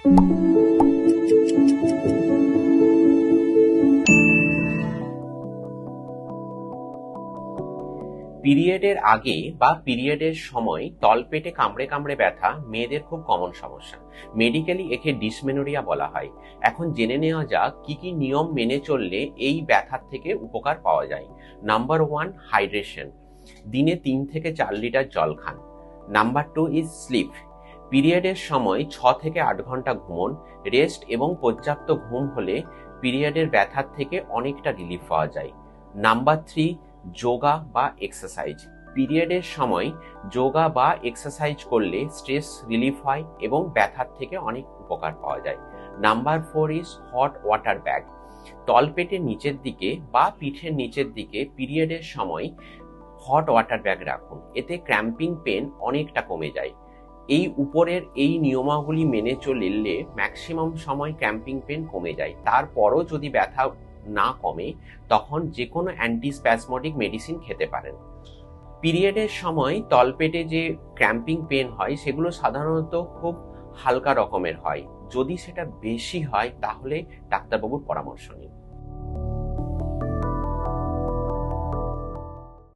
পিরিয়ডের আগে বা পিরিয়ডের সময় তলপেটে কামড়ে কামড়ে ব্যথা মেয়েদের খুব কমন সমস্যা। মেডিকেলি একে ডিসমেনোরিয়া বলা হয়। এখন জেনে নেওয়া যাক কি কি নিয়ম মেনে চললে এই ব্যথার থেকে উপকার পাওয়া যায়। Number 1, hydration. দিনে 3 থেকে 4 লিটার জল খান। Number 2 is slip. পিরিয়ডের সময় 6 থেকে 8 ঘন্টা ঘুমন। রেস্ট এবং পর্যাপ্ত ঘুম হলে পিরিয়ডের ব্যথার থেকে অনেকটা রিলিফ পাওয়া যায়। নাম্বার 3, যোগা বা এক্সারসাইজ। পিরিয়ডের সময় যোগা বা এক্সারসাইজ করলে স্ট্রেস রিলিফ হয় এবং ব্যথার থেকে অনেক উপকার পাওয়া যায়। Number 4 is hot water bag. তলপেটের নিচের দিকে বা পিঠের নিচের দিকে পিরিয়ডের সময় হট ওয়াটার ব্যাগ রাখুন, এতে ক্র্যাম্পিং পেন অনেকটা কমে যায়। এই উপরের এই নিয়মাবলী মেনে চললে ম্যাক্সিমাম সময় ক্র্যাম্পিং পেন কমে যায়। তারপরও যদি ব্যথা না কমে তখন যে কোনো অ্যান্টিস্প্যাসমোডিক মেডিসিন খেতে পারেন। পিরিয়ডের সময় তলপেটে যে ক্র্যাম্পিং পেন হয় সেগুলো সাধারণত খুব হালকা রকমের হয়। যদি সেটা বেশি হয় তাহলে ডাক্তারবাবুর পরামর্শ নিন।